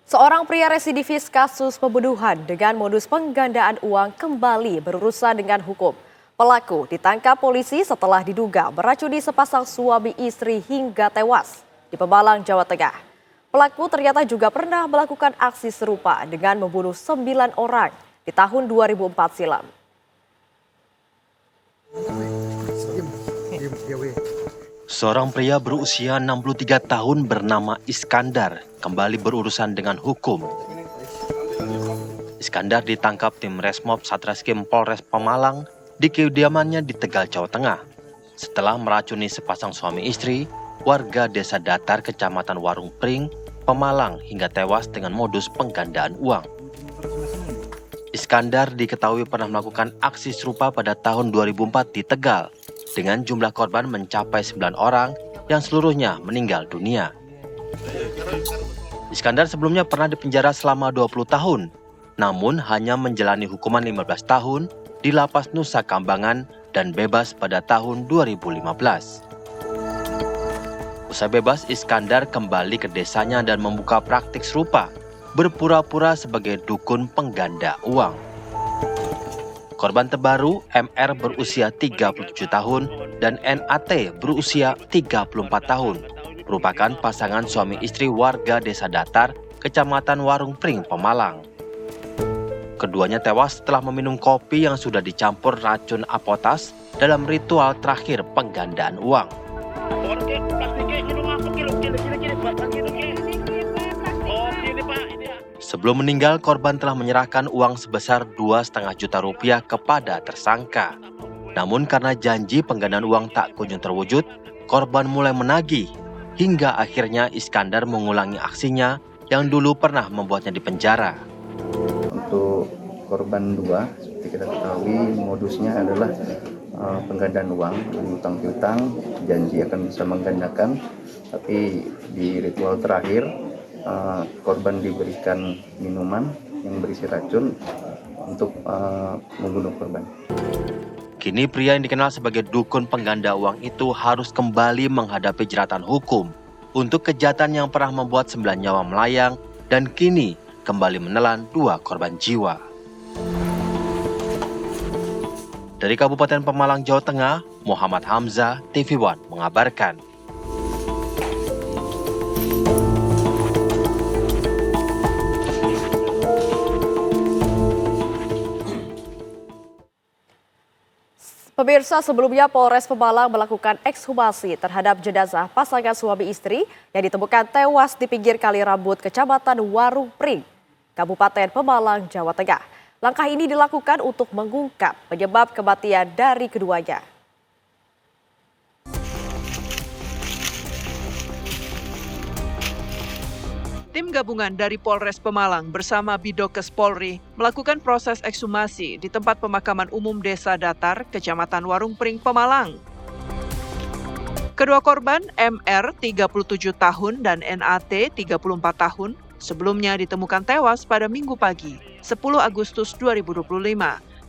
Seorang pria residivis kasus pembunuhan dengan modus penggandaan uang kembali berurusan dengan hukum. Pelaku ditangkap polisi setelah diduga meracuni sepasang suami istri hingga tewas di Pemalang, Jawa Tengah. Pelaku ternyata juga pernah melakukan aksi serupa dengan membunuh 9 orang di tahun 2004 silam. Seorang pria berusia 63 tahun bernama Iskandar kembali berurusan dengan hukum. Iskandar ditangkap tim Resmob Satreskrim Polres Pemalang di kediamannya di Tegal, Jawa Tengah setelah meracuni sepasang suami istri warga Desa Datar, Kecamatan Warung Pring, Pemalang hingga tewas dengan modus penggandaan uang. Iskandar diketahui pernah melakukan aksi serupa pada tahun 2004 di Tegal dengan jumlah korban mencapai 9 orang yang seluruhnya meninggal dunia. Iskandar sebelumnya pernah dipenjara selama 20 tahun, namun hanya menjalani hukuman 15 tahun di Lapas Nusa Kambangan dan bebas pada tahun 2015. Usai bebas, Iskandar kembali ke desanya dan membuka praktik serupa, berpura-pura sebagai dukun pengganda uang. Korban terbaru, MR berusia 37 tahun dan NAT berusia 34 tahun, merupakan pasangan suami istri warga Desa Datar, Kecamatan Warung Pring, Pemalang. Keduanya tewas setelah meminum kopi yang sudah dicampur racun apotas dalam ritual terakhir penggandaan uang. Sebelum meninggal, korban telah menyerahkan uang sebesar 2,5 juta rupiah kepada tersangka. Namun karena janji penggandaan uang tak kunjung terwujud, korban mulai menagih, hingga akhirnya Iskandar mengulangi aksinya yang dulu pernah membuatnya dipenjara. Untuk korban 2, seperti kita ketahui modusnya adalah penggandaan uang, utang piutang, janji akan bisa menggandakan, tapi di ritual terakhir korban diberikan minuman yang berisi racun untuk membunuh korban. Kini pria yang dikenal sebagai dukun pengganda uang itu harus kembali menghadapi jeratan hukum untuk kejahatan yang pernah membuat 9 nyawa melayang dan kini kembali menelan 2 korban jiwa. Dari Kabupaten Pemalang, Jawa Tengah, Muhammad Hamzah, TV One mengabarkan. Pemirsa, sebelumnya Polres Pemalang melakukan ekshumasi terhadap jenazah pasangan suami istri yang ditemukan tewas di pinggir Kali Rambut, Kecamatan Warung Pring, Kabupaten Pemalang, Jawa Tengah. Langkah ini dilakukan untuk mengungkap penyebab kematian dari keduanya. Tim gabungan dari Polres Pemalang bersama Bidokes Polri melakukan proses ekshumasi di tempat pemakaman umum Desa Datar, Kecamatan Warung Pring, Pemalang. Kedua korban, MR 37 tahun dan NAT 34 tahun, sebelumnya ditemukan tewas pada Minggu pagi, 10 Agustus 2025,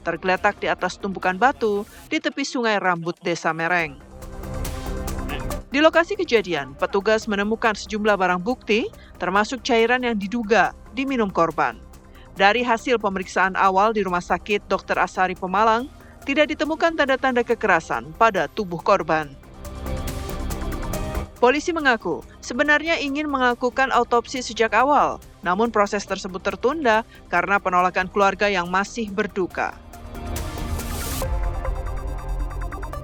tergeletak di atas tumpukan batu di tepi Sungai Rambut, Desa Mereng. Di lokasi kejadian, petugas menemukan sejumlah barang bukti, termasuk cairan yang diduga diminum korban. Dari hasil pemeriksaan awal di Rumah Sakit Dr. Asari Pemalang, tidak ditemukan tanda-tanda kekerasan pada tubuh korban. Polisi mengaku sebenarnya ingin melakukan autopsi sejak awal, namun proses tersebut tertunda karena penolakan keluarga yang masih berduka.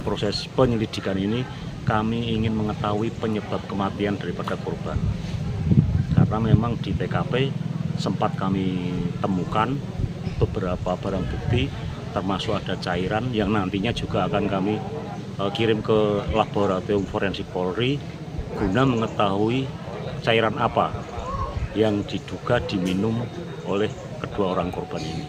Proses penyelidikan ini kami ingin mengetahui penyebab kematian daripada korban. Karena memang di TKP sempat kami temukan beberapa barang bukti, termasuk ada cairan yang nantinya juga akan kami kirim ke laboratorium forensik Polri guna mengetahui cairan apa yang diduga diminum oleh kedua orang korban ini.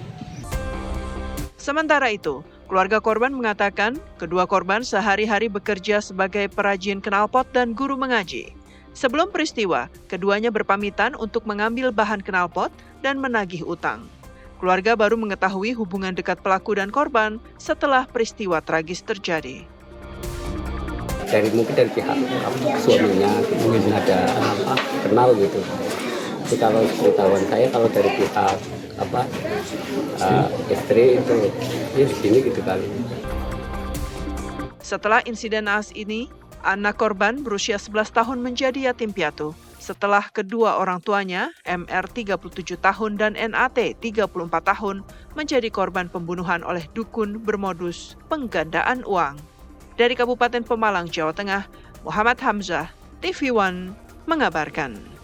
Sementara itu, keluarga korban mengatakan kedua korban sehari-hari bekerja sebagai perajin knalpot dan guru mengaji. Sebelum peristiwa, keduanya berpamitan untuk mengambil bahan knalpot dan menagih utang. Keluarga baru mengetahui hubungan dekat pelaku dan korban setelah peristiwa tragis terjadi. Mungkin dari pihak suaminya mungkin ada kenal gitu. Tapi kalau sepengetahuan saya, kalau dari pihak istri itu ya segini gitu kali. Setelah insiden naas ini, anak korban berusia 11 tahun menjadi yatim piatu. Setelah kedua orang tuanya, MR 37 tahun dan NAT 34 tahun, menjadi korban pembunuhan oleh dukun bermodus penggandaan uang. Dari Kabupaten Pemalang, Jawa Tengah, Muhammad Hamzah, TV One mengabarkan.